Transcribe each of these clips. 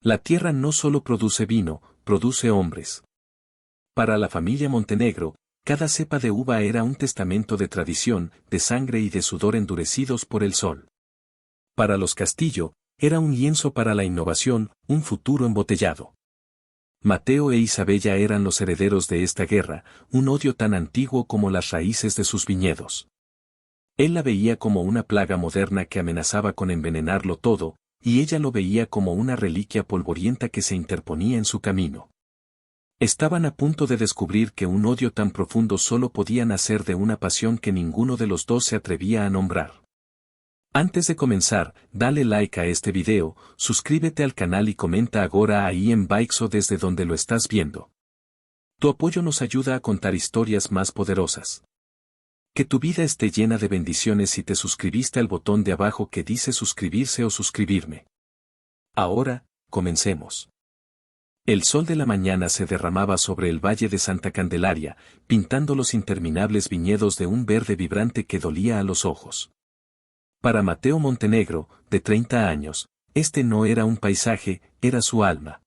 La tierra no solo produce vino, produce hombres. Para la familia Montenegro, cada cepa de uva era un testamento de tradición, de sangre y de sudor endurecidos por el sol. Para los Castillo, era un lienzo para la innovación, un futuro embotellado. Mateo e Isabella eran los herederos de esta guerra, un odio tan antiguo como las raíces de sus viñedos. Él la veía como una plaga moderna que amenazaba con envenenarlo todo, y ella lo veía como una reliquia polvorienta que se interponía en su camino. Estaban a punto de descubrir que un odio tan profundo solo podía nacer de una pasión que ninguno de los dos se atrevía a nombrar. Antes de comenzar, dale like a este video, suscríbete al canal y comenta ahora ahí en Baixo desde donde lo estás viendo. Tu apoyo nos ayuda a contar historias más poderosas. Que tu vida esté llena de bendiciones si te suscribiste al botón de abajo que dice suscribirse o suscribirme. Ahora, comencemos. El sol de la mañana se derramaba sobre el valle de Santa Candelaria, pintando los interminables viñedos de un verde vibrante que dolía a los ojos. Para Mateo Montenegro, de 30 años, este no era un paisaje, era su alma.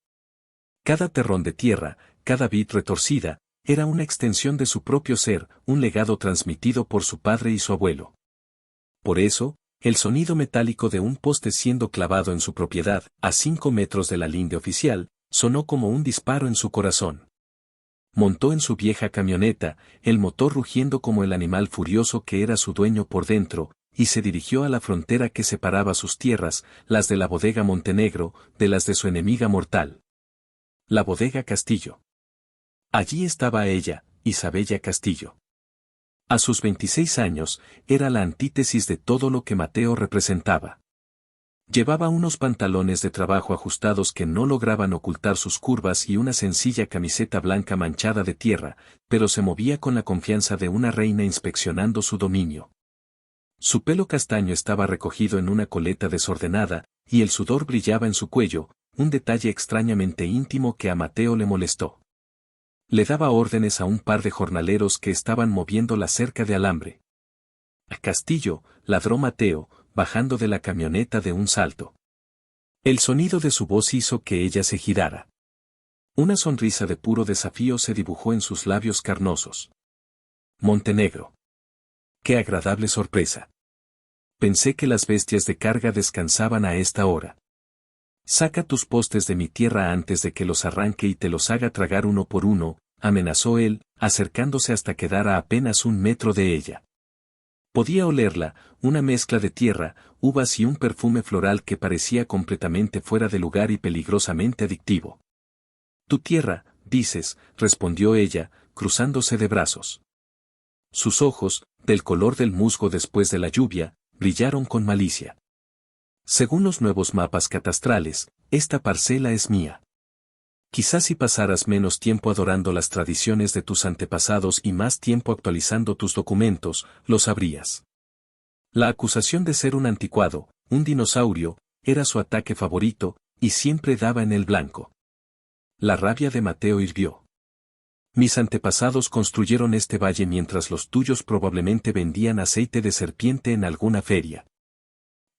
Cada terrón de tierra, cada vid retorcida, era una extensión de su propio ser, un legado transmitido por su padre y su abuelo. Por eso, el sonido metálico de un poste siendo clavado en su propiedad, a 5 metros de la linde oficial, sonó como un disparo en su corazón. Montó en su vieja camioneta, el motor rugiendo como el animal furioso que era su dueño por dentro, y se dirigió a la frontera que separaba sus tierras, las de la bodega Montenegro, de las de su enemiga mortal. La bodega Castillo. Allí estaba ella, Isabella Castillo. A sus 26 años, era la antítesis de todo lo que Mateo representaba. Llevaba unos pantalones de trabajo ajustados que no lograban ocultar sus curvas y una sencilla camiseta blanca manchada de tierra, pero se movía con la confianza de una reina inspeccionando su dominio. Su pelo castaño estaba recogido en una coleta desordenada, y el sudor brillaba en su cuello, un detalle extrañamente íntimo que a Mateo le molestó. Le daba órdenes a un par de jornaleros que estaban moviendo la cerca de alambre. Castillo, ladró Mateo, bajando de la camioneta de un salto. El sonido de su voz hizo que ella se girara. Una sonrisa de puro desafío se dibujó en sus labios carnosos. Montenegro. ¡Qué agradable sorpresa! Pensé que las bestias de carga descansaban a esta hora. Saca tus postes de mi tierra antes de que los arranque y te los haga tragar uno por uno, amenazó él, acercándose hasta quedar a apenas 1 metro de ella. Podía olerla, una mezcla de tierra, uvas y un perfume floral que parecía completamente fuera de lugar y peligrosamente adictivo. Tu tierra, dices, respondió ella, cruzándose de brazos. Sus ojos, del color del musgo después de la lluvia, brillaron con malicia. Según los nuevos mapas catastrales, esta parcela es mía. Quizás si pasaras menos tiempo adorando las tradiciones de tus antepasados y más tiempo actualizando tus documentos, lo sabrías. La acusación de ser un anticuado, un dinosaurio, era su ataque favorito, y siempre daba en el blanco. La rabia de Mateo hirvió. Mis antepasados construyeron este valle mientras los tuyos probablemente vendían aceite de serpiente en alguna feria.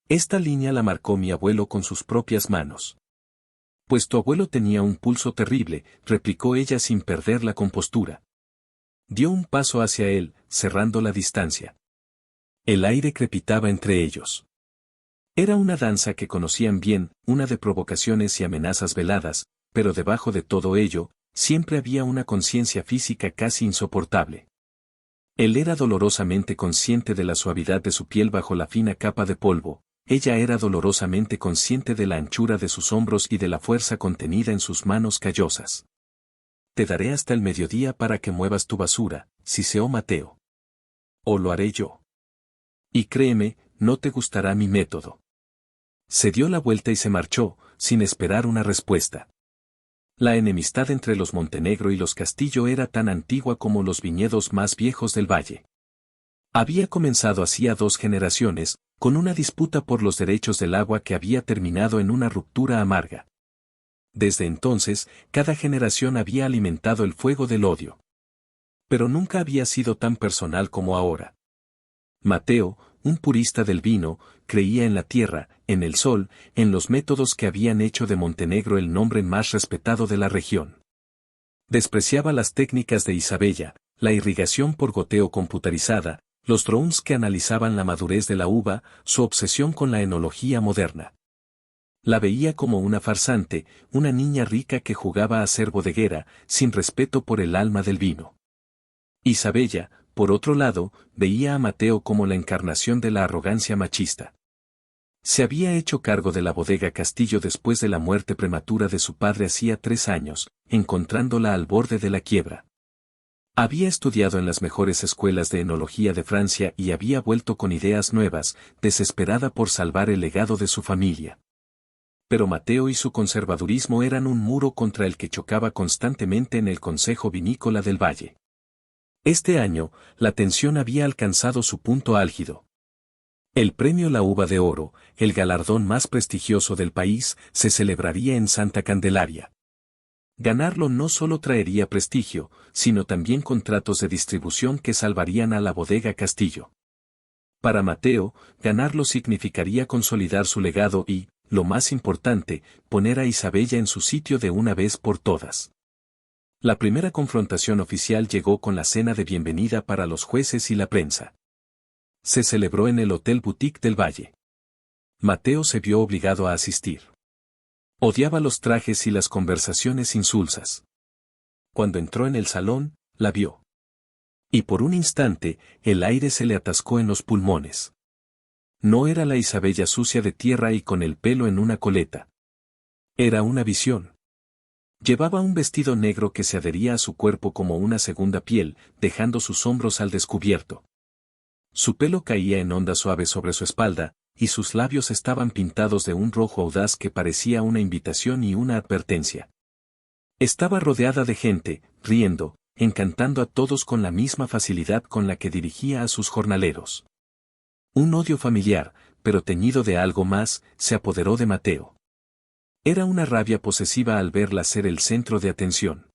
Esta línea la marcó mi abuelo con sus propias manos. Pues tu abuelo tenía un pulso terrible, replicó ella sin perder la compostura. Dio un paso hacia él, cerrando la distancia. El aire crepitaba entre ellos. Era una danza que conocían bien, una de provocaciones y amenazas veladas, pero debajo de todo ello, siempre había una conciencia física casi insoportable. Él era dolorosamente consciente de la suavidad de su piel bajo la fina capa de polvo. Ella era dolorosamente consciente de la anchura de sus hombros y de la fuerza contenida en sus manos callosas. Te daré hasta el mediodía para que muevas tu basura, siseó Mateo. O lo haré yo. Y créeme, no te gustará mi método. Se dio la vuelta y se marchó, sin esperar una respuesta. La enemistad entre los Montenegro y los Castillo era tan antigua como los viñedos más viejos del valle. Había comenzado hacía 2 generaciones, con una disputa por los derechos del agua que había terminado en una ruptura amarga. Desde entonces, cada generación había alimentado el fuego del odio. Pero nunca había sido tan personal como ahora. Mateo, un purista del vino, creía en la tierra, en el sol, en los métodos que habían hecho de Montenegro el nombre más respetado de la región. Despreciaba las técnicas de Isabella, la irrigación por goteo computarizada, los drones que analizaban la madurez de la uva, su obsesión con la enología moderna. La veía como una farsante, una niña rica que jugaba a ser bodeguera, sin respeto por el alma del vino. Isabella, por otro lado, veía a Mateo como la encarnación de la arrogancia machista. Se había hecho cargo de la bodega Castillo después de la muerte prematura de su padre hacía 3 años, encontrándola al borde de la quiebra. Había estudiado en las mejores escuelas de enología de Francia y había vuelto con ideas nuevas, desesperada por salvar el legado de su familia. Pero Mateo y su conservadurismo eran un muro contra el que chocaba constantemente en el Consejo Vinícola del Valle. Este año, la tensión había alcanzado su punto álgido. El premio La Uva de Oro, el galardón más prestigioso del país, se celebraría en Santa Candelaria. Ganarlo no solo traería prestigio, sino también contratos de distribución que salvarían a la bodega Castillo. Para Mateo, ganarlo significaría consolidar su legado y, lo más importante, poner a Isabella en su sitio de una vez por todas. La primera confrontación oficial llegó con la cena de bienvenida para los jueces y la prensa. Se celebró en el Hotel Boutique del Valle. Mateo se vio obligado a asistir. Odiaba los trajes y las conversaciones insulsas. Cuando entró en el salón, la vio. Y por un instante, el aire se le atascó en los pulmones. No era la Isabella sucia de tierra y con el pelo en una coleta. Era una visión. Llevaba un vestido negro que se adhería a su cuerpo como una segunda piel, dejando sus hombros al descubierto. Su pelo caía en ondas suaves sobre su espalda, y sus labios estaban pintados de un rojo audaz que parecía una invitación y una advertencia. Estaba rodeada de gente, riendo, encantando a todos con la misma facilidad con la que dirigía a sus jornaleros. Un odio familiar, pero teñido de algo más, se apoderó de Mateo. Era una rabia posesiva al verla ser el centro de atención.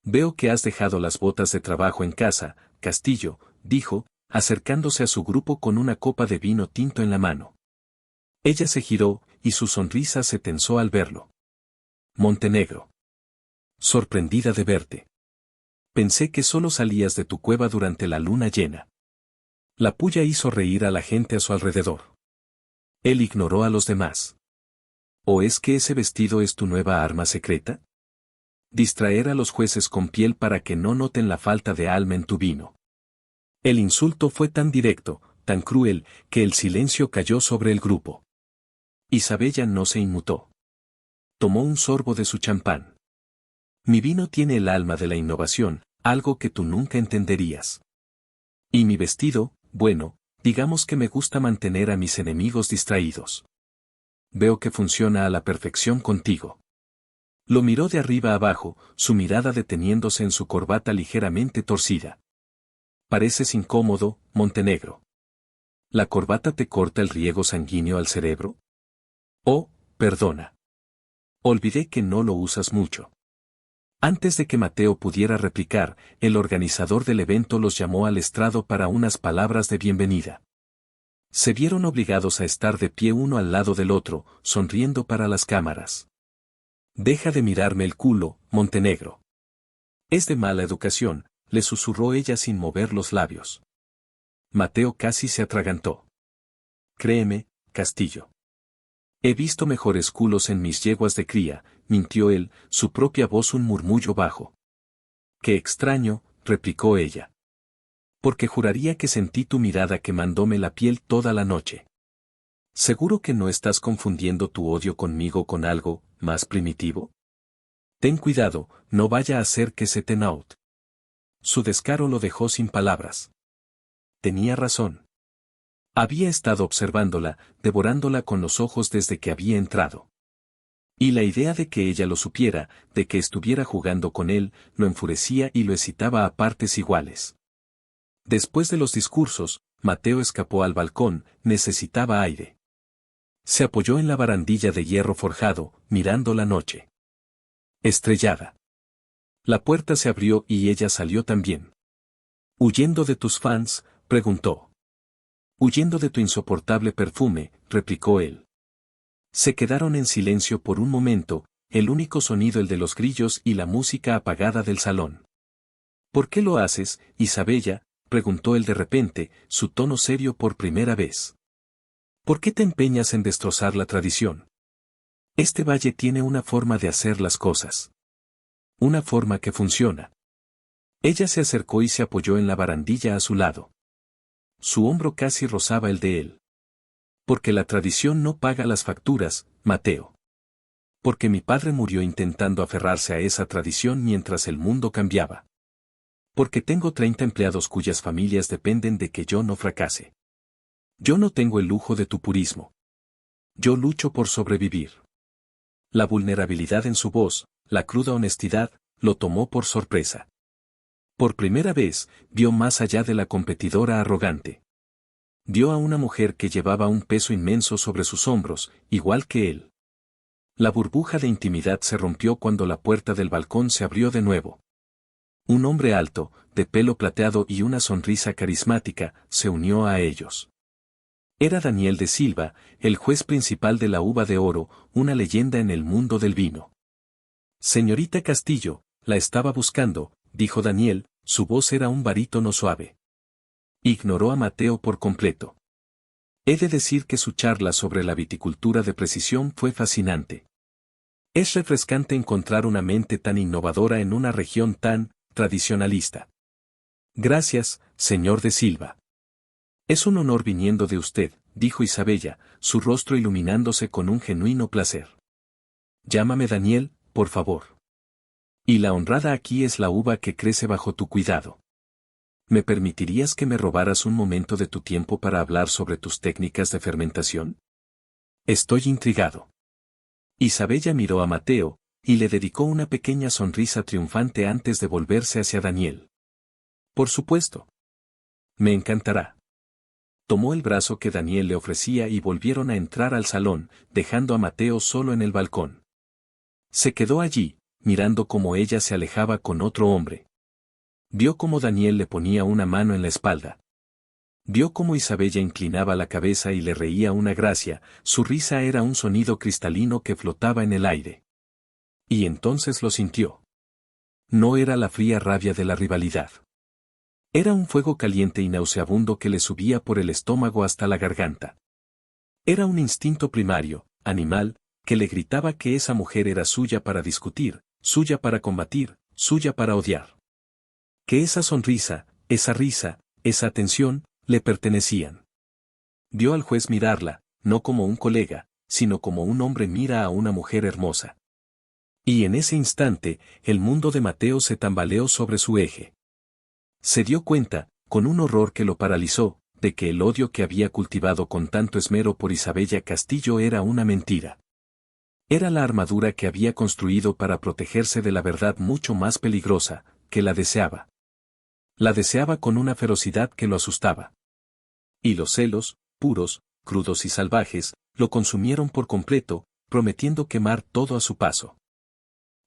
Veo que has dejado las botas de trabajo en casa, Castillo, dijo, acercándose a su grupo con una copa de vino tinto en la mano. Ella se giró, y su sonrisa se tensó al verlo. Montenegro. Sorprendida de verte. Pensé que solo salías de tu cueva durante la luna llena. La puya hizo reír a la gente a su alrededor. Él ignoró a los demás. ¿O es que ese vestido es tu nueva arma secreta? Distraer a los jueces con piel para que no noten la falta de alma en tu vino. El insulto fue tan directo, tan cruel, que el silencio cayó sobre el grupo. Isabella no se inmutó. Tomó un sorbo de su champán. Mi vino tiene el alma de la innovación, algo que tú nunca entenderías. Y mi vestido, bueno, digamos que me gusta mantener a mis enemigos distraídos. Veo que funciona a la perfección contigo. Lo miró de arriba abajo, su mirada deteniéndose en su corbata ligeramente torcida. Pareces incómodo, Montenegro. ¿La corbata te corta el riego sanguíneo al cerebro? Oh, perdona. Olvidé que no lo usas mucho. Antes de que Mateo pudiera replicar, el organizador del evento los llamó al estrado para unas palabras de bienvenida. Se vieron obligados a estar de pie uno al lado del otro, sonriendo para las cámaras. Deja de mirarme el culo, Montenegro. Es de mala educación, le susurró ella sin mover los labios. Mateo casi se atragantó. Créeme, Castillo. He visto mejores culos en mis yeguas de cría, mintió él, su propia voz un murmullo bajo. Qué extraño, replicó ella. Porque juraría que sentí tu mirada quemándome la piel toda la noche. ¿Seguro que no estás confundiendo tu odio conmigo con algo más primitivo? Ten cuidado, no vaya a ser que se te note. Su descaro lo dejó sin palabras. Tenía razón. Había estado observándola, devorándola con los ojos desde que había entrado. Y la idea de que ella lo supiera, de que estuviera jugando con él, lo enfurecía y lo excitaba a partes iguales. Después de los discursos, Mateo escapó al balcón, necesitaba aire. Se apoyó en la barandilla de hierro forjado, mirando la noche estrellada. La puerta se abrió y ella salió también. ¿Huyendo de tus fans?, preguntó. Huyendo de tu insoportable perfume, replicó él. Se quedaron en silencio por un momento, el único sonido el de los grillos y la música apagada del salón. ¿Por qué lo haces, Isabella?, preguntó él de repente, su tono serio por primera vez. ¿Por qué te empeñas en destrozar la tradición? Este valle tiene una forma de hacer las cosas. Una forma que funciona. Ella se acercó y se apoyó en la barandilla a su lado. Su hombro casi rozaba el de él. Porque la tradición no paga las facturas, Mateo. Porque mi padre murió intentando aferrarse a esa tradición mientras el mundo cambiaba. Porque tengo 30 empleados cuyas familias dependen de que yo no fracase. Yo no tengo el lujo de tu purismo. Yo lucho por sobrevivir. La vulnerabilidad en su voz, la cruda honestidad, lo tomó por sorpresa. Por primera vez, vio más allá de la competidora arrogante. Vio a una mujer que llevaba un peso inmenso sobre sus hombros, igual que él. La burbuja de intimidad se rompió cuando la puerta del balcón se abrió de nuevo. Un hombre alto, de pelo plateado y una sonrisa carismática, se unió a ellos. Era Daniel de Silva, el juez principal de la Uva de Oro, una leyenda en el mundo del vino. Señorita Castillo, la estaba buscando, dijo Daniel, su voz era un barítono suave. Ignoró a Mateo por completo. He de decir que su charla sobre la viticultura de precisión fue fascinante. Es refrescante encontrar una mente tan innovadora en una región tan tradicionalista. Gracias, señor de Silva. Es un honor viniendo de usted, dijo Isabella, su rostro iluminándose con un genuino placer. Llámame Daniel, por favor. Y la honrada aquí es la uva que crece bajo tu cuidado. ¿Me permitirías que me robaras un momento de tu tiempo para hablar sobre tus técnicas de fermentación? Estoy intrigado. Isabella miró a Mateo, y le dedicó una pequeña sonrisa triunfante antes de volverse hacia Daniel. Por supuesto. Me encantará. Tomó el brazo que Daniel le ofrecía y volvieron a entrar al salón, dejando a Mateo solo en el balcón. Se quedó allí, mirando cómo ella se alejaba con otro hombre. Vio cómo Daniel le ponía una mano en la espalda. Vio cómo Isabella inclinaba la cabeza y le reía una gracia, su risa era un sonido cristalino que flotaba en el aire. Y entonces lo sintió. No era la fría rabia de la rivalidad. Era un fuego caliente y nauseabundo que le subía por el estómago hasta la garganta. Era un instinto primario, animal, que le gritaba que esa mujer era suya para discutir, suya para combatir, suya para odiar. Que esa sonrisa, esa risa, esa atención, le pertenecían. Vio al juez mirarla, no como un colega, sino como un hombre mira a una mujer hermosa. Y en ese instante, el mundo de Mateo se tambaleó sobre su eje. Se dio cuenta, con un horror que lo paralizó, de que el odio que había cultivado con tanto esmero por Isabella Castillo era una mentira. Era la armadura que había construido para protegerse de la verdad mucho más peligrosa, que la deseaba. La deseaba con una ferocidad que lo asustaba. Y los celos, puros, crudos y salvajes, lo consumieron por completo, prometiendo quemar todo a su paso.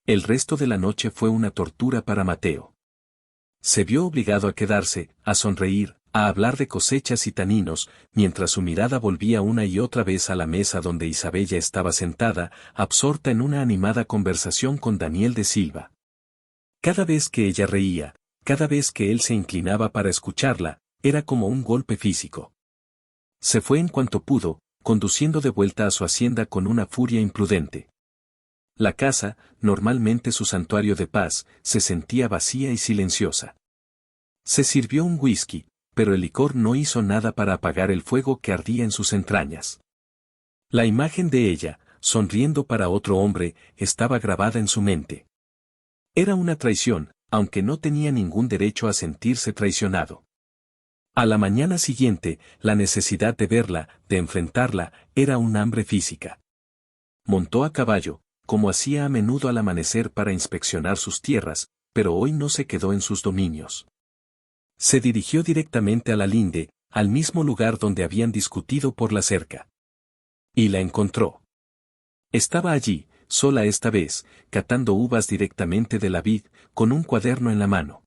El resto de la noche fue una tortura para Mateo. Se vio obligado a quedarse, a sonreír, a hablar de cosechas y taninos, mientras su mirada volvía una y otra vez a la mesa donde Isabella estaba sentada, absorta en una animada conversación con Daniel de Silva. Cada vez que ella reía, cada vez que él se inclinaba para escucharla, era como un golpe físico. Se fue en cuanto pudo, conduciendo de vuelta a su hacienda con una furia imprudente. La casa, normalmente su santuario de paz, se sentía vacía y silenciosa. Se sirvió un whisky, pero el licor no hizo nada para apagar el fuego que ardía en sus entrañas. La imagen de ella, sonriendo para otro hombre, estaba grabada en su mente. Era una traición, aunque no tenía ningún derecho a sentirse traicionado. A la mañana siguiente, la necesidad de verla, de enfrentarla, era un hambre física. Montó a caballo, como hacía a menudo al amanecer para inspeccionar sus tierras, pero hoy no se quedó en sus dominios. Se dirigió directamente a la linde, al mismo lugar donde habían discutido por la cerca. Y la encontró. Estaba allí, sola esta vez, catando uvas directamente de la vid, con un cuaderno en la mano.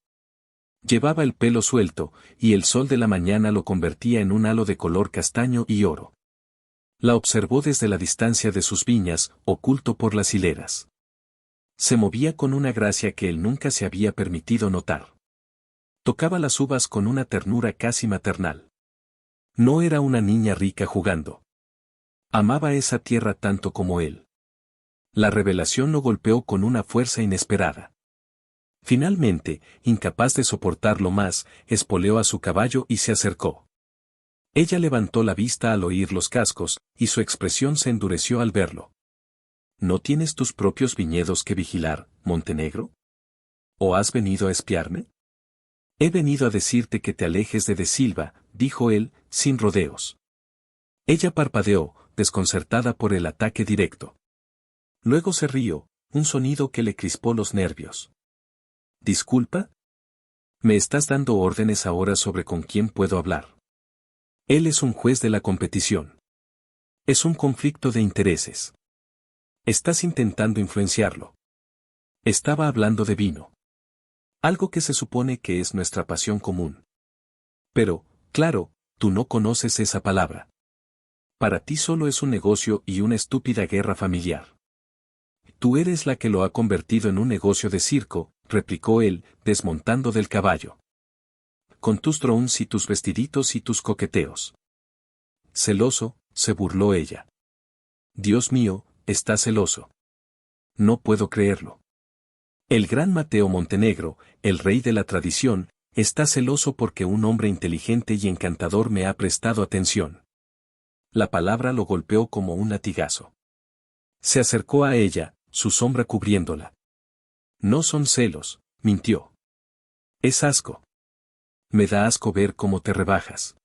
Llevaba el pelo suelto, y el sol de la mañana lo convertía en un halo de color castaño y oro. La observó desde la distancia de sus viñas, oculto por las hileras. Se movía con una gracia que él nunca se había permitido notar. Tocaba las uvas con una ternura casi maternal. No era una niña rica jugando. Amaba esa tierra tanto como él. La revelación lo golpeó con una fuerza inesperada. Finalmente, incapaz de soportarlo más, espoleó a su caballo y se acercó. Ella levantó la vista al oír los cascos, y su expresión se endureció al verlo. ¿No tienes tus propios viñedos que vigilar, Montenegro? ¿O has venido a espiarme? He venido a decirte que te alejes de Silva, dijo él, sin rodeos. Ella parpadeó, desconcertada por el ataque directo. Luego se rió, un sonido que le crispó los nervios. ¿Disculpa? ¿Me estás dando órdenes ahora sobre con quién puedo hablar? Él es un juez de la competición. Es un conflicto de intereses. Estás intentando influenciarlo. Estaba hablando de vino. Algo que se supone que es nuestra pasión común. Pero, claro, tú no conoces esa palabra. Para ti solo es un negocio y una estúpida guerra familiar. Tú eres la que lo ha convertido en un negocio de circo, replicó él, desmontando del caballo. Con tus drones y tus vestiditos y tus coqueteos. Celoso, se burló ella. Dios mío, está celoso. No puedo creerlo. El gran Mateo Montenegro, el rey de la tradición, está celoso porque un hombre inteligente y encantador me ha prestado atención. La palabra lo golpeó como un latigazo. Se acercó a ella, su sombra cubriéndola. No son celos, mintió. Es asco. Me da asco ver cómo te rebajas.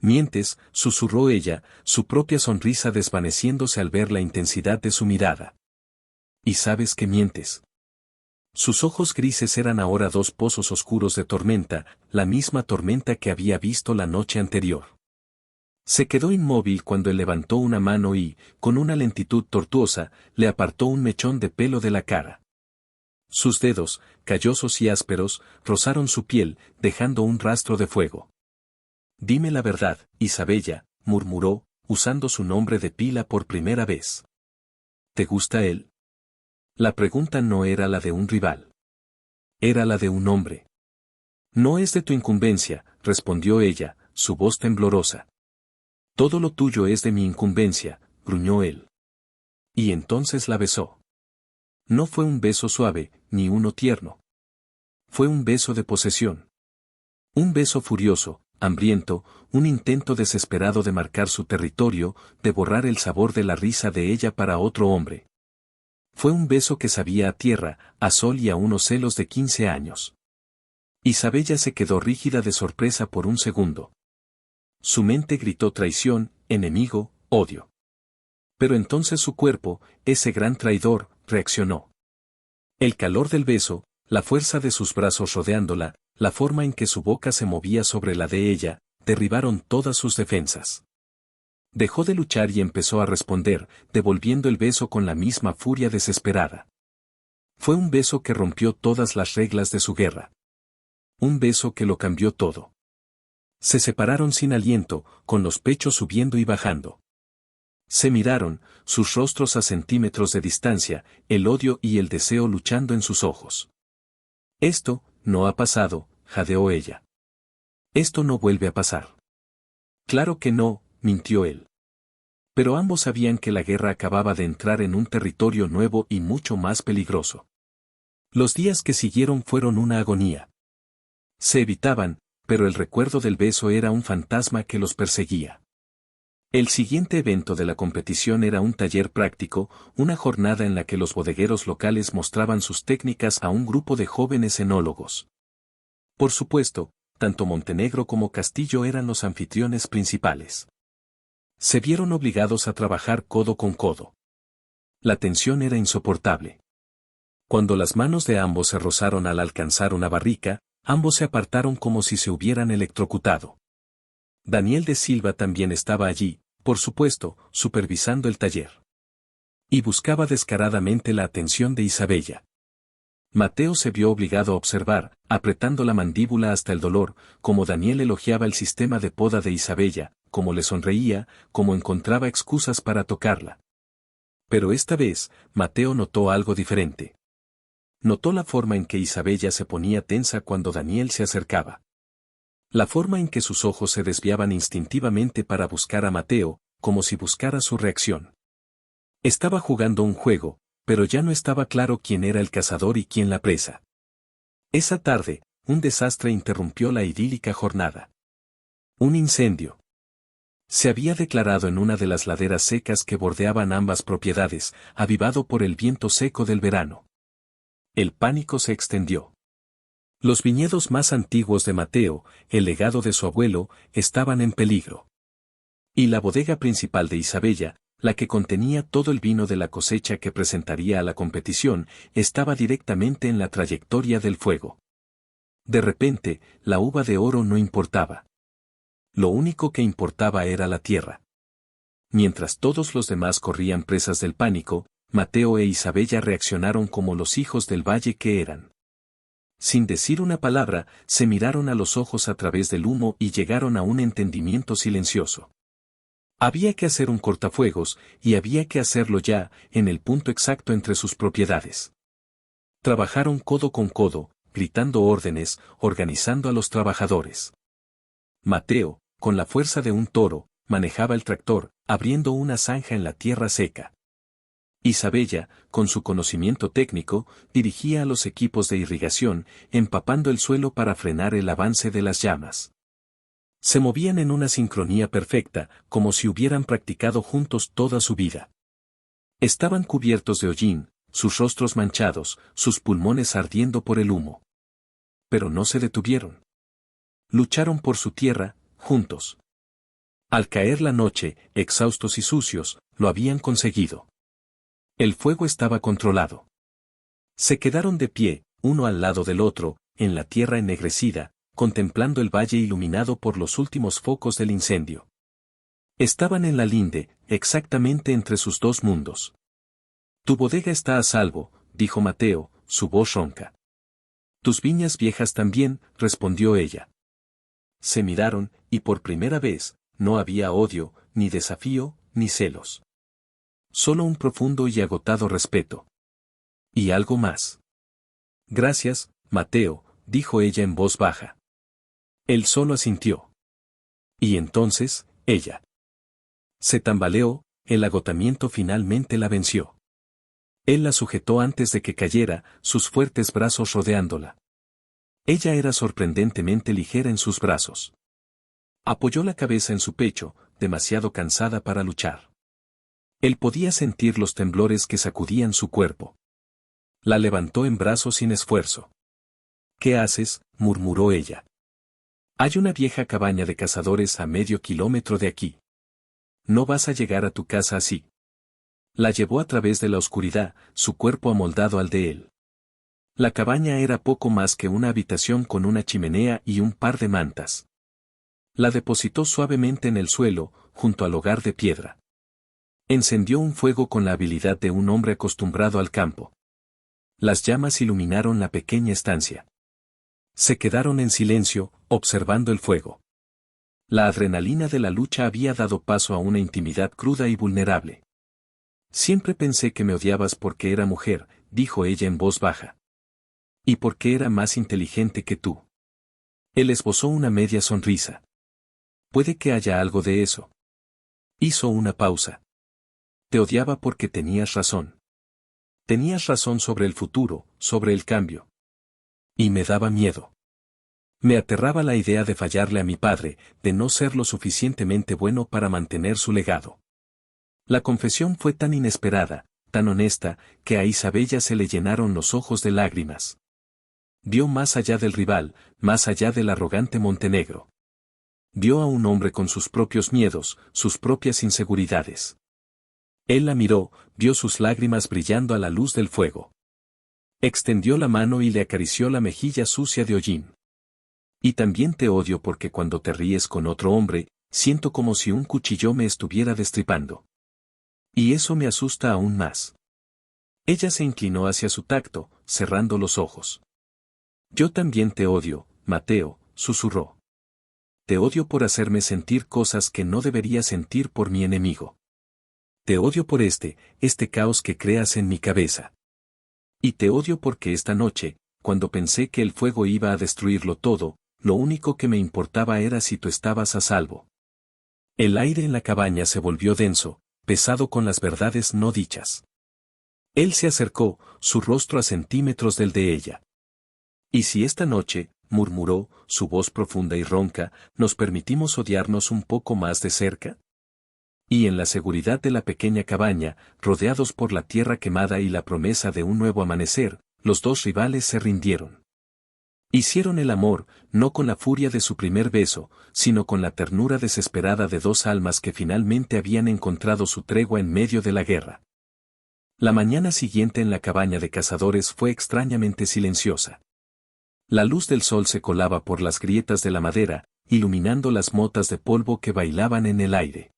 Mientes, susurró ella, su propia sonrisa desvaneciéndose al ver la intensidad de su mirada. ¿Y sabes que mientes? Sus ojos grises eran ahora dos pozos oscuros de tormenta, la misma tormenta que había visto la noche anterior. Se quedó inmóvil cuando él levantó una mano y, con una lentitud tortuosa, le apartó un mechón de pelo de la cara. Sus dedos, callosos y ásperos, rozaron su piel, dejando un rastro de fuego. Dime la verdad, Isabella, murmuró, usando su nombre de pila por primera vez. ¿Te gusta él? La pregunta no era la de un rival. Era la de un hombre. No es de tu incumbencia, respondió ella, su voz temblorosa. Todo lo tuyo es de mi incumbencia, gruñó él. Y entonces la besó. No fue un beso suave, ni uno tierno. Fue un beso de posesión. Un beso furioso, hambriento, un intento desesperado de marcar su territorio, de borrar el sabor de la risa de ella para otro hombre. Fue un beso que sabía a tierra, a sol y a unos celos de 15 años. Isabella se quedó rígida de sorpresa por un segundo. Su mente gritó traición, enemigo, odio. Pero entonces su cuerpo, ese gran traidor, reaccionó. El calor del beso, la fuerza de sus brazos rodeándola, la forma en que su boca se movía sobre la de ella, derribaron todas sus defensas. Dejó de luchar y empezó a responder, devolviendo el beso con la misma furia desesperada. Fue un beso que rompió todas las reglas de su guerra. Un beso que lo cambió todo. Se separaron sin aliento, con los pechos subiendo y bajando. Se miraron, sus rostros a centímetros de distancia, el odio y el deseo luchando en sus ojos. Esto, no ha pasado, jadeó ella. Esto no vuelve a pasar. Claro que no, mintió él. Pero ambos sabían que la guerra acababa de entrar en un territorio nuevo y mucho más peligroso. Los días que siguieron fueron una agonía. Se evitaban, pero el recuerdo del beso era un fantasma que los perseguía. El siguiente evento de la competición era un taller práctico, una jornada en la que los bodegueros locales mostraban sus técnicas a un grupo de jóvenes enólogos. Por supuesto, tanto Montenegro como Castillo eran los anfitriones principales. Se vieron obligados a trabajar codo con codo. La tensión era insoportable. Cuando las manos de ambos se rozaron al alcanzar una barrica, ambos se apartaron como si se hubieran electrocutado. Daniel de Silva también estaba allí, por supuesto, supervisando el taller. Y buscaba descaradamente la atención de Isabella. Mateo se vio obligado a observar, apretando la mandíbula hasta el dolor, como Daniel elogiaba el sistema de poda de Isabella, cómo le sonreía, cómo encontraba excusas para tocarla. Pero esta vez, Mateo notó algo diferente. Notó la forma en que Isabella se ponía tensa cuando Daniel se acercaba. La forma en que sus ojos se desviaban instintivamente para buscar a Mateo, como si buscara su reacción. Estaba jugando un juego, pero ya no estaba claro quién era el cazador y quién la presa. Esa tarde, un desastre interrumpió la idílica jornada. Un incendio. Se había declarado en una de las laderas secas que bordeaban ambas propiedades, avivado por el viento seco del verano. El pánico se extendió. Los viñedos más antiguos de Mateo, el legado de su abuelo, estaban en peligro. Y la bodega principal de Isabella, la que contenía todo el vino de la cosecha que presentaría a la competición, estaba directamente en la trayectoria del fuego. De repente, la uva de oro no importaba. Lo único que importaba era la tierra. Mientras todos los demás corrían presas del pánico, Mateo e Isabella reaccionaron como los hijos del valle que eran. Sin decir una palabra, se miraron a los ojos a través del humo y llegaron a un entendimiento silencioso. Había que hacer un cortafuegos, y había que hacerlo ya, en el punto exacto entre sus propiedades. Trabajaron codo con codo, gritando órdenes, organizando a los trabajadores. Mateo, con la fuerza de un toro, manejaba el tractor, abriendo una zanja en la tierra seca. Isabella, con su conocimiento técnico, dirigía a los equipos de irrigación, empapando el suelo para frenar el avance de las llamas. Se movían en una sincronía perfecta, como si hubieran practicado juntos toda su vida. Estaban cubiertos de hollín, sus rostros manchados, sus pulmones ardiendo por el humo. Pero no se detuvieron. Lucharon por su tierra, juntos. Al caer la noche, exhaustos y sucios, lo habían conseguido. El fuego estaba controlado. Se quedaron de pie, uno al lado del otro, en la tierra ennegrecida, contemplando el valle iluminado por los últimos focos del incendio. Estaban en la linde, exactamente entre sus dos mundos. Tu bodega está a salvo, dijo Mateo, su voz ronca. Tus viñas viejas también, respondió ella. Se miraron, y por primera vez, no había odio, ni desafío, ni celos. Solo un profundo y agotado respeto. Y algo más. Gracias, Mateo, dijo ella en voz baja. Él solo asintió. Y entonces, ella. Se tambaleó, el agotamiento finalmente la venció. Él la sujetó antes de que cayera, sus fuertes brazos rodeándola. Ella era sorprendentemente ligera en sus brazos. Apoyó la cabeza en su pecho, demasiado cansada para luchar. Él podía sentir los temblores que sacudían su cuerpo. La levantó en brazos sin esfuerzo. ¿Qué haces?, murmuró ella. Hay una vieja cabaña de cazadores a medio kilómetro de aquí. No vas a llegar a tu casa así. La llevó a través de la oscuridad, su cuerpo amoldado al de él. La cabaña era poco más que una habitación con una chimenea y un par de mantas. La depositó suavemente en el suelo, junto al hogar de piedra. Encendió un fuego con la habilidad de un hombre acostumbrado al campo. Las llamas iluminaron la pequeña estancia. Se quedaron en silencio, observando el fuego. La adrenalina de la lucha había dado paso a una intimidad cruda y vulnerable. Siempre pensé que me odiabas porque era mujer, dijo ella en voz baja. Y porque era más inteligente que tú. Él esbozó una media sonrisa. Puede que haya algo de eso. Hizo una pausa. Te odiaba porque tenías razón. Tenías razón sobre el futuro, sobre el cambio. Y me daba miedo. Me aterraba la idea de fallarle a mi padre, de no ser lo suficientemente bueno para mantener su legado. La confesión fue tan inesperada, tan honesta, que a Isabella se le llenaron los ojos de lágrimas. Vio más allá del rival, más allá del arrogante Montenegro. Vio a un hombre con sus propios miedos, sus propias inseguridades. Él la miró, vio sus lágrimas brillando a la luz del fuego. Extendió la mano y le acarició la mejilla sucia de hollín. Y también te odio porque cuando te ríes con otro hombre, siento como si un cuchillo me estuviera destripando. Y eso me asusta aún más. Ella se inclinó hacia su tacto, cerrando los ojos. Yo también te odio, Mateo, susurró. te odio por hacerme sentir cosas que no debería sentir por mi enemigo. Te odio por este caos que creas en mi cabeza. Y te odio porque esta noche, cuando pensé que el fuego iba a destruirlo todo, lo único que me importaba era si tú estabas a salvo. El aire en la cabaña se volvió denso, pesado con las verdades no dichas. Él se acercó, su rostro a centímetros del de ella. ¿Y si esta noche, murmuró, su voz profunda y ronca, nos permitimos odiarnos un poco más de cerca? Y en la seguridad de la pequeña cabaña, rodeados por la tierra quemada y la promesa de un nuevo amanecer, los dos rivales se rindieron. Hicieron el amor, no con la furia de su primer beso, sino con la ternura desesperada de dos almas que finalmente habían encontrado su tregua en medio de la guerra. La mañana siguiente en la cabaña de cazadores fue extrañamente silenciosa. La luz del sol se colaba por las grietas de la madera, iluminando las motas de polvo que bailaban en el aire.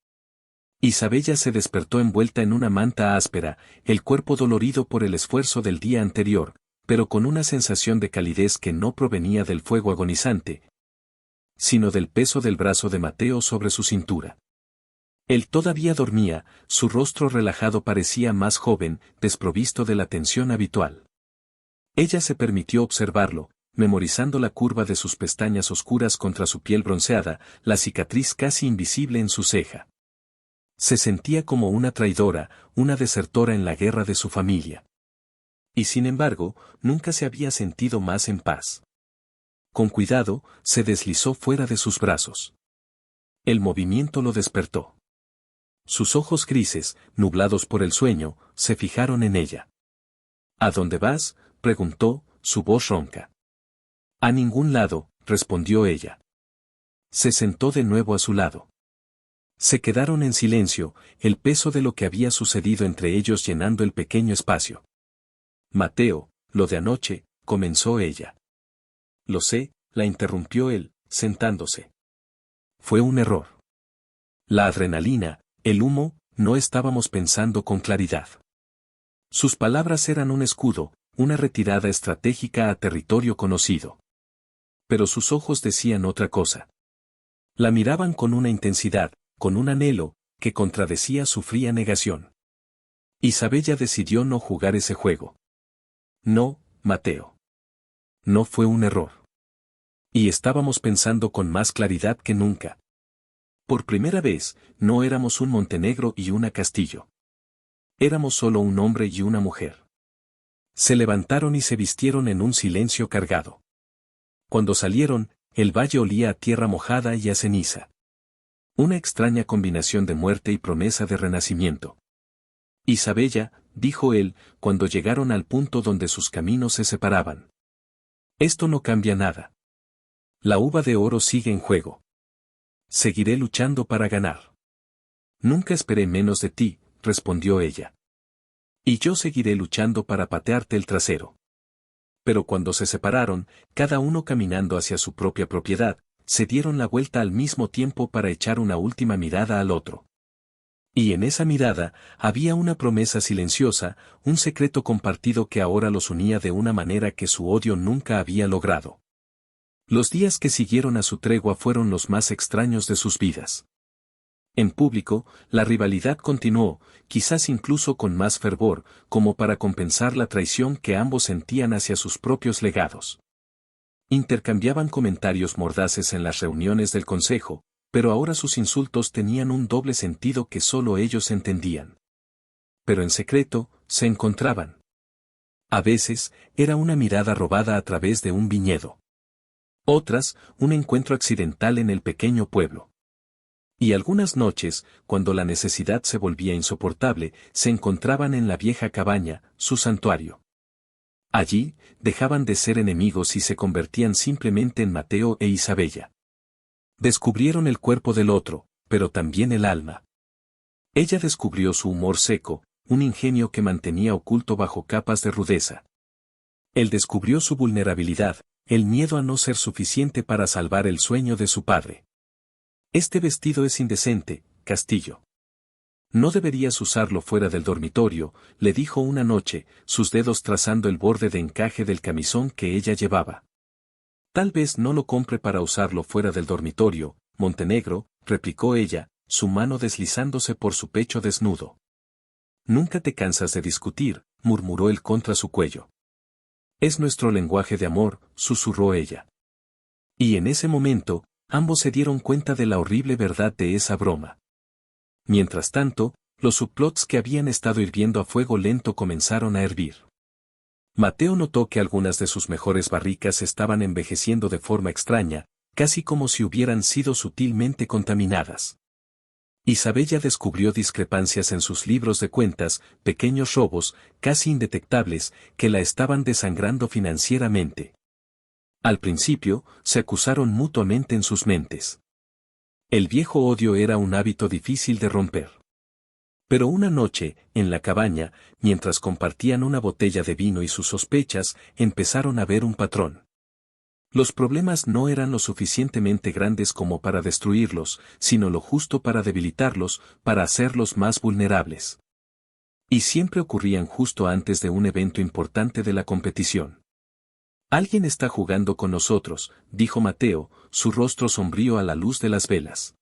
Isabella se despertó envuelta en una manta áspera, el cuerpo dolorido por el esfuerzo del día anterior, pero con una sensación de calidez que no provenía del fuego agonizante, sino del peso del brazo de Mateo sobre su cintura. Él todavía dormía, su rostro relajado parecía más joven, desprovisto de la tensión habitual. Ella se permitió observarlo, memorizando la curva de sus pestañas oscuras contra su piel bronceada, la cicatriz casi invisible en su ceja. Se sentía como una traidora, una desertora en la guerra de su familia. Y sin embargo, nunca se había sentido más en paz. Con cuidado, se deslizó fuera de sus brazos. El movimiento lo despertó. Sus ojos grises, nublados por el sueño, se fijaron en ella. ¿A dónde vas?, preguntó, su voz ronca. A ningún lado, respondió ella. Se sentó de nuevo a su lado. Se quedaron en silencio, el peso de lo que había sucedido entre ellos llenando el pequeño espacio. Mateo, lo de anoche, comenzó ella. Lo sé, la interrumpió él, sentándose. Fue un error. La adrenalina, el humo, no estábamos pensando con claridad. Sus palabras eran un escudo, una retirada estratégica a territorio conocido. Pero sus ojos decían otra cosa. La miraban con una intensidad, con un anhelo, que contradecía su fría negación. Isabella decidió no jugar ese juego. No, Mateo. No fue un error. Y estábamos pensando con más claridad que nunca. Por primera vez, no éramos un Montenegro y una Castillo. Éramos solo un hombre y una mujer. Se levantaron y se vistieron en un silencio cargado. Cuando salieron, el valle olía a tierra mojada y a ceniza. Una extraña combinación de muerte y promesa de renacimiento. Isabella, dijo él, cuando llegaron al punto donde sus caminos se separaban. Esto no cambia nada. La uva de oro sigue en juego. Seguiré luchando para ganar. Nunca esperé menos de ti, respondió ella. Y yo seguiré luchando para patearte el trasero. Pero cuando se separaron, cada uno caminando hacia su propia propiedad, se dieron la vuelta al mismo tiempo para echar una última mirada al otro. Y en esa mirada, había una promesa silenciosa, un secreto compartido que ahora los unía de una manera que su odio nunca había logrado. Los días que siguieron a su tregua fueron los más extraños de sus vidas. En público, la rivalidad continuó, quizás incluso con más fervor, como para compensar la traición que ambos sentían hacia sus propios legados. Intercambiaban comentarios mordaces en las reuniones del consejo, pero ahora sus insultos tenían un doble sentido que solo ellos entendían. Pero en secreto, se encontraban. A veces, era una mirada robada a través de un viñedo. Otras, un encuentro accidental en el pequeño pueblo. Y algunas noches, cuando la necesidad se volvía insoportable, se encontraban en la vieja cabaña, su santuario. Allí, dejaban de ser enemigos y se convertían simplemente en Mateo e Isabella. Descubrieron el cuerpo del otro, pero también el alma. Ella descubrió su humor seco, un ingenio que mantenía oculto bajo capas de rudeza. Él descubrió su vulnerabilidad, el miedo a no ser suficiente para salvar el sueño de su padre. Este vestido es indecente, Castillo. No deberías usarlo fuera del dormitorio, le dijo una noche, sus dedos trazando el borde de encaje del camisón que ella llevaba. Tal vez no lo compre para usarlo fuera del dormitorio, Montenegro, replicó ella, su mano deslizándose por su pecho desnudo. Nunca te cansas de discutir, murmuró él contra su cuello. Es nuestro lenguaje de amor, susurró ella. Y en ese momento, ambos se dieron cuenta de la horrible verdad de esa broma. Mientras tanto, los subplots que habían estado hirviendo a fuego lento comenzaron a hervir. Mateo notó que algunas de sus mejores barricas estaban envejeciendo de forma extraña, casi como si hubieran sido sutilmente contaminadas. Isabella descubrió discrepancias en sus libros de cuentas, pequeños robos, casi indetectables, que la estaban desangrando financieramente. Al principio, se acusaron mutuamente en sus mentes. El viejo odio era un hábito difícil de romper. Pero una noche, en la cabaña, mientras compartían una botella de vino y sus sospechas, empezaron a ver un patrón. Los problemas no eran lo suficientemente grandes como para destruirlos, sino lo justo para debilitarlos, para hacerlos más vulnerables. Y siempre ocurrían justo antes de un evento importante de la competición. Alguien está jugando con nosotros, dijo Mateo, su rostro sombrío a la luz de las velas.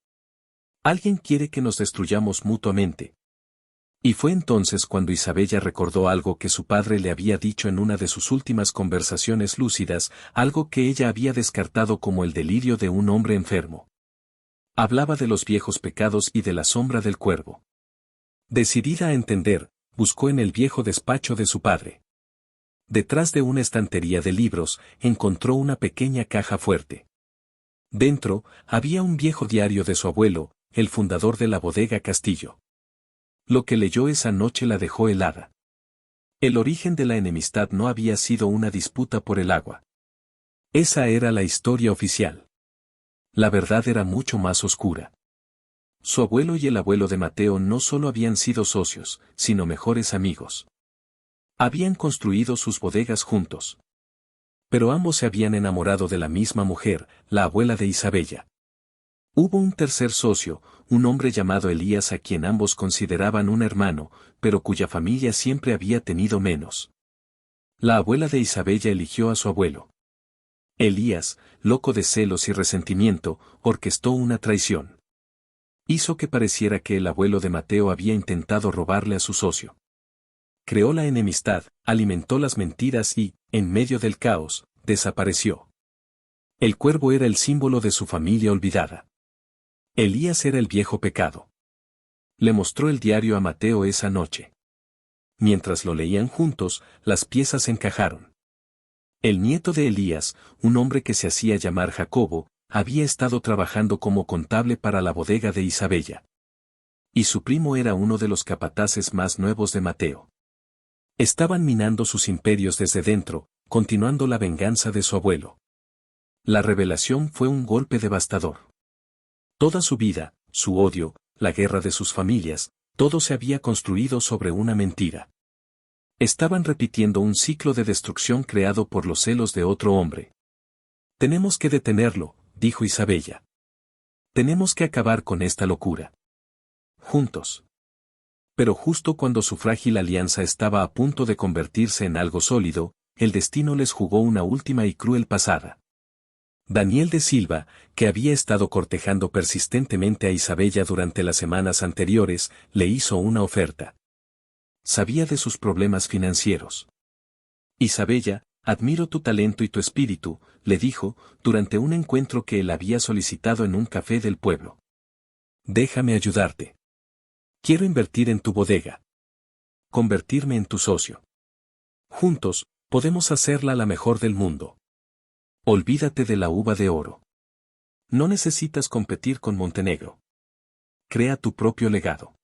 Alguien quiere que nos destruyamos mutuamente. Y fue entonces cuando Isabella recordó algo que su padre le había dicho en una de sus últimas conversaciones lúcidas, algo que ella había descartado como el delirio de un hombre enfermo. Hablaba de los viejos pecados y de la sombra del cuervo. Decidida a entender, buscó en el viejo despacho de su padre. Detrás de una estantería de libros, encontró una pequeña caja fuerte. Dentro, había un viejo diario de su abuelo, el fundador de la bodega Castillo. Lo que leyó esa noche la dejó helada. El origen de la enemistad no había sido una disputa por el agua. Esa era la historia oficial. La verdad era mucho más oscura. Su abuelo y el abuelo de Mateo no solo habían sido socios, sino mejores amigos. Habían construido sus bodegas juntos. Pero ambos se habían enamorado de la misma mujer, la abuela de Isabella. Hubo un tercer socio, un hombre llamado Elías a quien ambos consideraban un hermano, pero cuya familia siempre había tenido menos. La abuela de Isabella eligió a su abuelo. Elías, loco de celos y resentimiento, orquestó una traición. Hizo que pareciera que el abuelo de Mateo había intentado robarle a su socio. Creó la enemistad, alimentó las mentiras y, en medio del caos, desapareció. El cuervo era el símbolo de su familia olvidada. Elías era el viejo pecado. Le mostró el diario a Mateo esa noche. Mientras lo leían juntos, las piezas encajaron. El nieto de Elías, un hombre que se hacía llamar Jacobo, había estado trabajando como contable para la bodega de Isabella. Y su primo era uno de los capataces más nuevos de Mateo. Estaban minando sus imperios desde dentro, continuando la venganza de su abuelo. La revelación fue un golpe devastador. Toda su vida, su odio, la guerra de sus familias, todo se había construido sobre una mentira. Estaban repitiendo un ciclo de destrucción creado por los celos de otro hombre. Tenemos que detenerlo, dijo Isabella. Tenemos que acabar con esta locura. Juntos. Pero justo cuando su frágil alianza estaba a punto de convertirse en algo sólido, el destino les jugó una última y cruel pasada. Daniel de Silva, que había estado cortejando persistentemente a Isabella durante las semanas anteriores, le hizo una oferta. Sabía de sus problemas financieros. Isabella, admiro tu talento y tu espíritu, le dijo, durante un encuentro que él había solicitado en un café del pueblo. Déjame ayudarte. Quiero invertir en tu bodega. Convertirme en tu socio. Juntos, podemos hacerla la mejor del mundo. Olvídate de la uva de oro. No necesitas competir con Montenegro. Crea tu propio legado.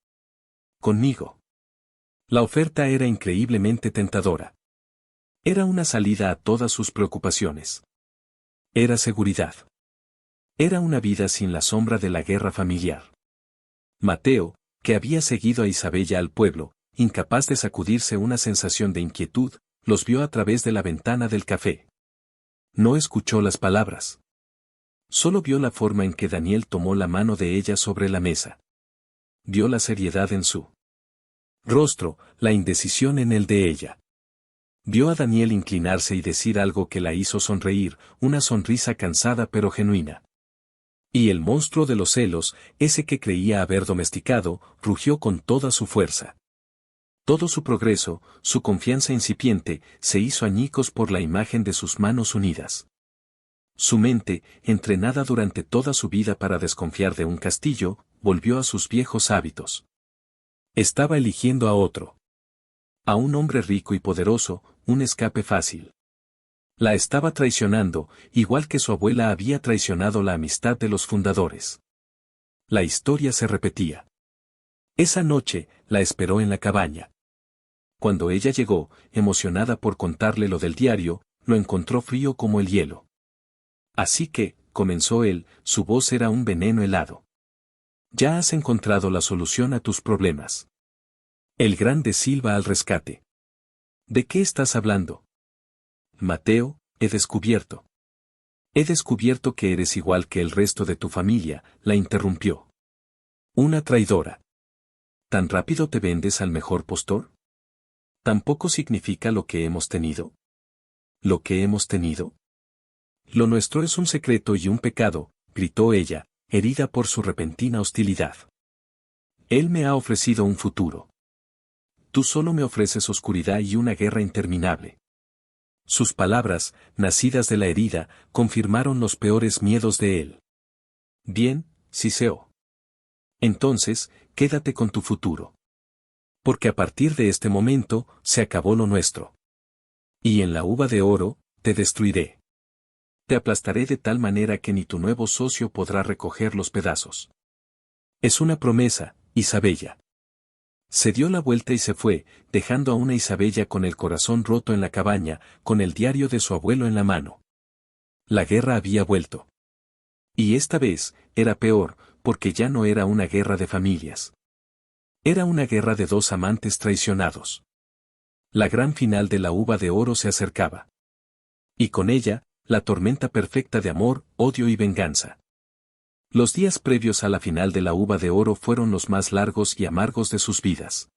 Conmigo. La oferta era increíblemente tentadora. Era una salida a todas sus preocupaciones. Era seguridad. Era una vida sin la sombra de la guerra familiar. Mateo, que había seguido a Isabella al pueblo, incapaz de sacudirse una sensación de inquietud, los vio a través de la ventana del café. No escuchó las palabras. Solo vio la forma en que Daniel tomó la mano de ella sobre la mesa. Vio la seriedad en su rostro, la indecisión en el de ella. Vio a Daniel inclinarse y decir algo que la hizo sonreír, una sonrisa cansada pero genuina. Y el monstruo de los celos, ese que creía haber domesticado, rugió con toda su fuerza. Todo su progreso, su confianza incipiente, se hizo añicos por la imagen de sus manos unidas. Su mente, entrenada durante toda su vida para desconfiar de un castillo, volvió a sus viejos hábitos. Estaba eligiendo a otro. A un hombre rico y poderoso, un escape fácil. La estaba traicionando, igual que su abuela había traicionado la amistad de los fundadores. La historia se repetía. Esa noche, la esperó en la cabaña. Cuando ella llegó, emocionada por contarle lo del diario, lo encontró frío como el hielo. Así que, comenzó él, su voz era un veneno helado. Ya has encontrado la solución a tus problemas. El grande Silva al rescate. ¿De qué estás hablando? Mateo, he descubierto. He descubierto que eres igual que el resto de tu familia, la interrumpió. Una traidora. ¿Tan rápido te vendes al mejor postor? ¿Tampoco significa lo que hemos tenido? ¿Lo que hemos tenido? Lo nuestro es un secreto y un pecado, gritó ella, herida por su repentina hostilidad. Él me ha ofrecido un futuro. Tú solo me ofreces oscuridad y una guerra interminable. Sus palabras, nacidas de la herida, confirmaron los peores miedos de él. Bien, Siseo. Entonces, quédate con tu futuro. Porque a partir de este momento, se acabó lo nuestro. Y en la uva de oro, te destruiré. Te aplastaré de tal manera que ni tu nuevo socio podrá recoger los pedazos. Es una promesa, Isabella. Se dio la vuelta y se fue, dejando a una Isabella con el corazón roto en la cabaña, con el diario de su abuelo en la mano. La guerra había vuelto. Y esta vez, era peor, porque ya no era una guerra de familias. Era una guerra de dos amantes traicionados. La gran final de la uva de oro se acercaba. Y con ella, la tormenta perfecta de amor, odio y venganza. Los días previos a la final de la uva de oro fueron los más largos y amargos de sus vidas.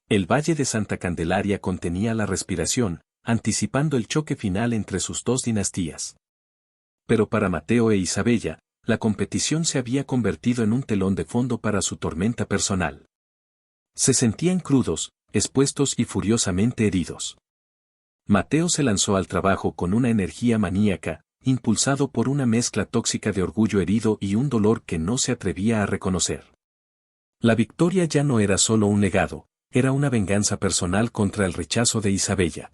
El valle de Santa Candelaria contenía la respiración, anticipando el choque final entre sus dos dinastías. Pero para Mateo e Isabella, la competición se había convertido en un telón de fondo para su tormenta personal. Se sentían crudos, expuestos y furiosamente heridos. Mateo se lanzó al trabajo con una energía maníaca, impulsado por una mezcla tóxica de orgullo herido y un dolor que no se atrevía a reconocer. La victoria ya no era solo un legado, era una venganza personal contra el rechazo de Isabella.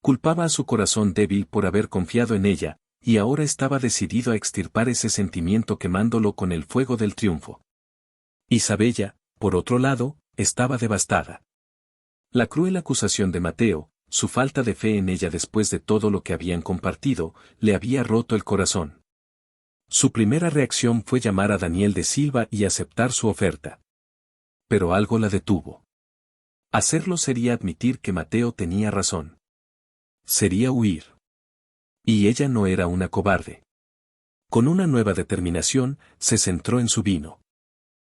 Culpaba a su corazón débil por haber confiado en ella, y ahora estaba decidido a extirpar ese sentimiento quemándolo con el fuego del triunfo. Isabella, por otro lado, estaba devastada. La cruel acusación de Mateo, su falta de fe en ella después de todo lo que habían compartido, le había roto el corazón. Su primera reacción fue llamar a Daniel de Silva y aceptar su oferta. Pero algo la detuvo. Hacerlo sería admitir que Mateo tenía razón. Sería huir. Y ella no era una cobarde. Con una nueva determinación, se centró en su vino.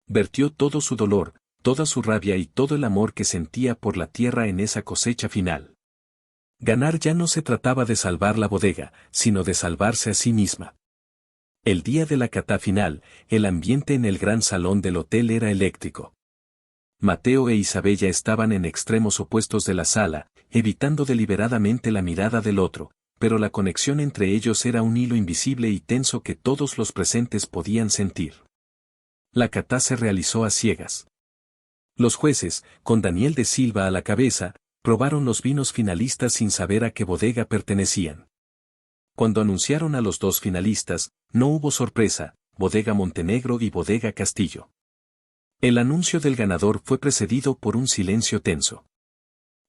Vertió todo su dolor, toda su rabia y todo el amor que sentía por la tierra en esa cosecha final. Ganar ya no se trataba de salvar la bodega, sino de salvarse a sí misma. El día de la cata final, el ambiente en el gran salón del hotel era eléctrico. Mateo e Isabella estaban en extremos opuestos de la sala, evitando deliberadamente la mirada del otro, pero la conexión entre ellos era un hilo invisible y tenso que todos los presentes podían sentir. La cata se realizó a ciegas. Los jueces, con Daniel de Silva a la cabeza, probaron los vinos finalistas sin saber a qué bodega pertenecían. Cuando anunciaron a los dos finalistas, no hubo sorpresa, Bodega Montenegro y Bodega Castillo. El anuncio del ganador fue precedido por un silencio tenso.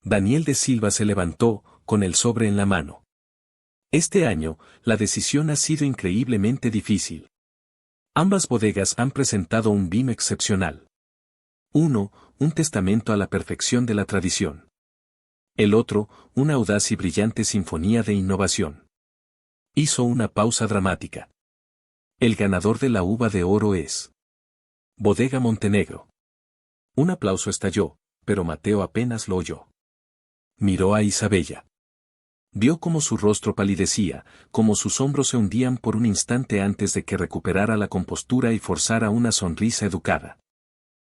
Daniel de Silva se levantó, con el sobre en la mano. Este año, la decisión ha sido increíblemente difícil. Ambas bodegas han presentado un vino excepcional. Uno, un testamento a la perfección de la tradición. El otro, una audaz y brillante sinfonía de innovación. Hizo una pausa dramática. El ganador de la uva de oro es Bodega Montenegro. Un aplauso estalló, pero Mateo apenas lo oyó. Miró a Isabella. Vio cómo su rostro palidecía, cómo sus hombros se hundían por un instante antes de que recuperara la compostura y forzara una sonrisa educada.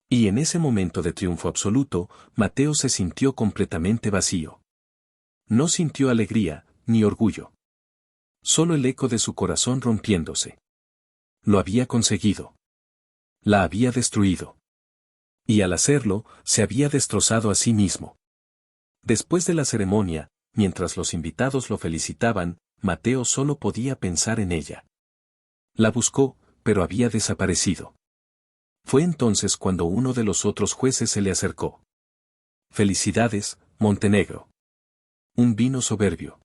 Y en ese momento de triunfo absoluto, Mateo se sintió completamente vacío. No sintió alegría, ni orgullo. Solo el eco de su corazón rompiéndose. Lo había conseguido. La había destruido. Y al hacerlo, se había destrozado a sí mismo. Después de la ceremonia, mientras los invitados lo felicitaban, Mateo solo podía pensar en ella. La buscó, pero había desaparecido. Fue entonces cuando uno de los otros jueces se le acercó. «Felicidades, Montenegro. Un vino soberbio.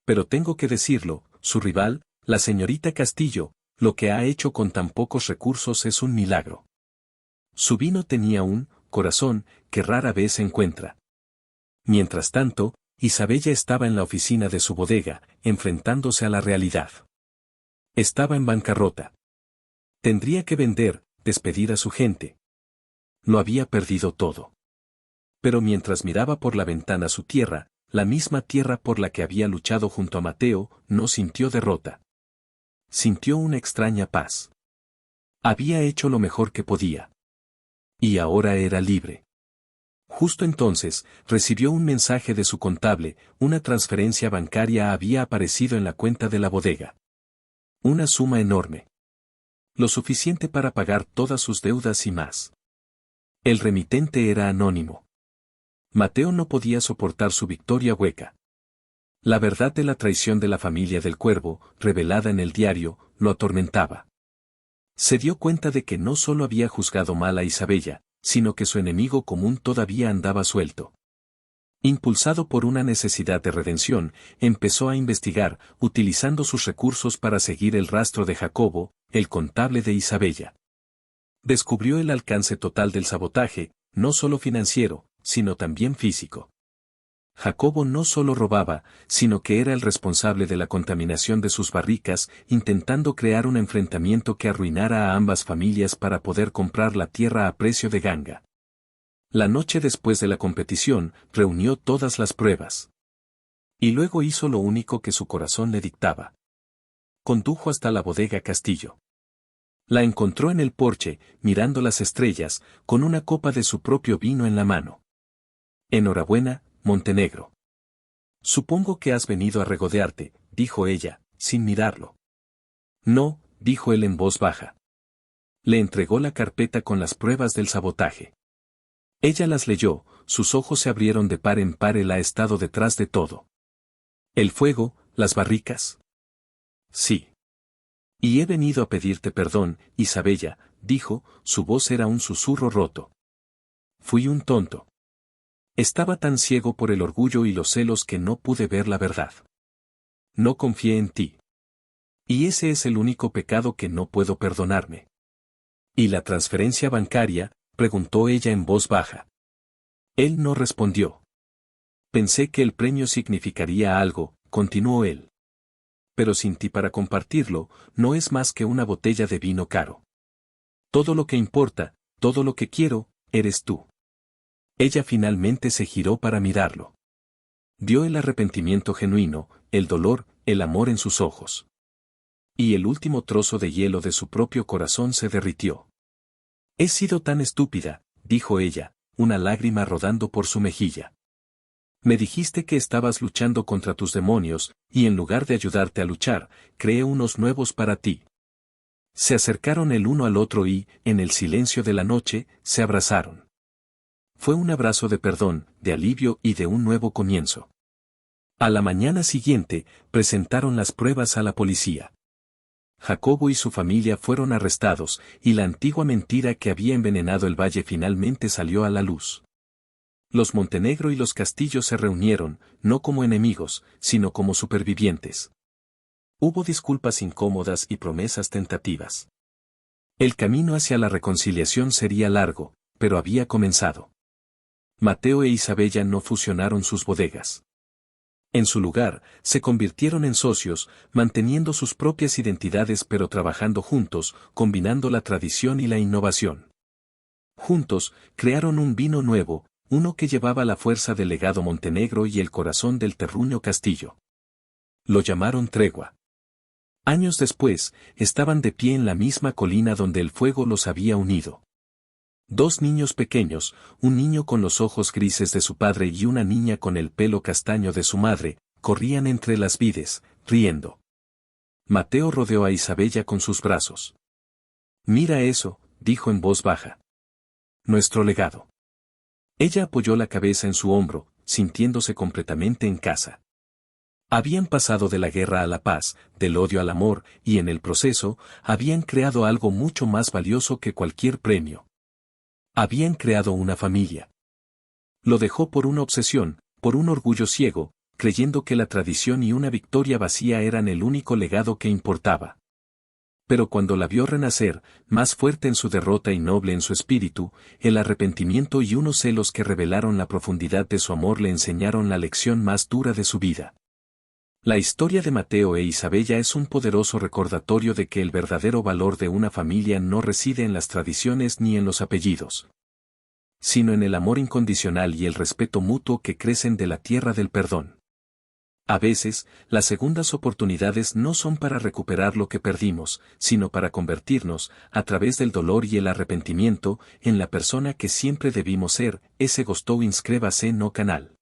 Pero tengo que decirlo, su rival, la señorita Castillo, lo que ha hecho con tan pocos recursos es un milagro. Su vino tenía un corazón que rara vez se encuentra». Mientras tanto, Isabella estaba en la oficina de su bodega, enfrentándose a la realidad. Estaba en bancarrota. Tendría que vender, despedir a su gente. Lo había perdido todo. Pero mientras miraba por la ventana su tierra, la misma tierra por la que había luchado junto a Mateo, no sintió derrota. Sintió una extraña paz. Había hecho lo mejor que podía. Y ahora era libre. Justo entonces, recibió un mensaje de su contable, una transferencia bancaria había aparecido en la cuenta de la bodega. Una suma enorme. Lo suficiente para pagar todas sus deudas y más. El remitente era anónimo. Mateo no podía soportar su victoria hueca. La verdad de la traición de la familia del Cuervo, revelada en el diario, lo atormentaba. Se dio cuenta de que no solo había juzgado mal a Isabella, sino que su enemigo común todavía andaba suelto. Impulsado por una necesidad de redención, empezó a investigar, utilizando sus recursos para seguir el rastro de Jacobo, el contable de Isabella. Descubrió el alcance total del sabotaje, no solo financiero, sino también físico. Jacobo no solo robaba, sino que era el responsable de la contaminación de sus barricas, intentando crear un enfrentamiento que arruinara a ambas familias para poder comprar la tierra a precio de ganga. La noche después de la competición, reunió todas las pruebas. Y luego hizo lo único que su corazón le dictaba. Condujo hasta la bodega Castillo. La encontró en el porche, mirando las estrellas, con una copa de su propio vino en la mano. «Enhorabuena, Montenegro. Supongo que has venido a regodearte», dijo ella, sin mirarlo. «No», dijo él en voz baja. Le entregó la carpeta con las pruebas del sabotaje. Ella las leyó, sus ojos se abrieron de par en par. Él ha estado detrás de todo. ¿El fuego, las barricas? Sí. Y he venido a pedirte perdón, Isabella, dijo, su voz era un susurro roto. Fui un tonto. Estaba tan ciego por el orgullo y los celos que no pude ver la verdad. No confié en ti. Y ese es el único pecado que no puedo perdonarme. ¿Y la transferencia bancaria?, preguntó ella en voz baja. Él no respondió. Pensé que el premio significaría algo, continuó él. Pero sin ti para compartirlo, no es más que una botella de vino caro. Todo lo que importa, todo lo que quiero, eres tú. Ella finalmente se giró para mirarlo. Vio el arrepentimiento genuino, el dolor, el amor en sus ojos. Y el último trozo de hielo de su propio corazón se derritió. He sido tan estúpida, dijo ella, una lágrima rodando por su mejilla. Me dijiste que estabas luchando contra tus demonios, y en lugar de ayudarte a luchar, creé unos nuevos para ti. Se acercaron el uno al otro y, en el silencio de la noche, se abrazaron. Fue un abrazo de perdón, de alivio y de un nuevo comienzo. A la mañana siguiente, presentaron las pruebas a la policía. Jacobo y su familia fueron arrestados, y la antigua mentira que había envenenado el valle finalmente salió a la luz. Los Montenegro y los Castillo se reunieron, no como enemigos, sino como supervivientes. Hubo disculpas incómodas y promesas tentativas. El camino hacia la reconciliación sería largo, pero había comenzado. Mateo e Isabella no fusionaron sus bodegas. En su lugar, se convirtieron en socios, manteniendo sus propias identidades pero trabajando juntos, combinando la tradición y la innovación. Juntos, crearon un vino nuevo, uno que llevaba la fuerza del legado montenegro y el corazón del terruño castillo. Lo llamaron Tregua. Años después, estaban de pie en la misma colina donde el fuego los había unido. Dos niños pequeños, un niño con los ojos grises de su padre y una niña con el pelo castaño de su madre, corrían entre las vides, riendo. Mateo rodeó a Isabella con sus brazos. «Mira eso», dijo en voz baja. «Nuestro legado». Ella apoyó la cabeza en su hombro, sintiéndose completamente en casa. Habían pasado de la guerra a la paz, del odio al amor, y en el proceso, habían creado algo mucho más valioso que cualquier premio. Habían creado una familia. Lo dejó por una obsesión, por un orgullo ciego, creyendo que la tradición y una victoria vacía eran el único legado que importaba. Pero cuando la vio renacer, más fuerte en su derrota y noble en su espíritu, el arrepentimiento y unos celos que revelaron la profundidad de su amor le enseñaron la lección más dura de su vida. La historia de Mateo e Isabella es un poderoso recordatorio de que el verdadero valor de una familia no reside en las tradiciones ni en los apellidos, sino en el amor incondicional y el respeto mutuo que crecen de la tierra del perdón. A veces, las segundas oportunidades no son para recuperar lo que perdimos, sino para convertirnos, a través del dolor y el arrepentimiento, en la persona que siempre debimos ser. Ese gostou inscrébase no canal.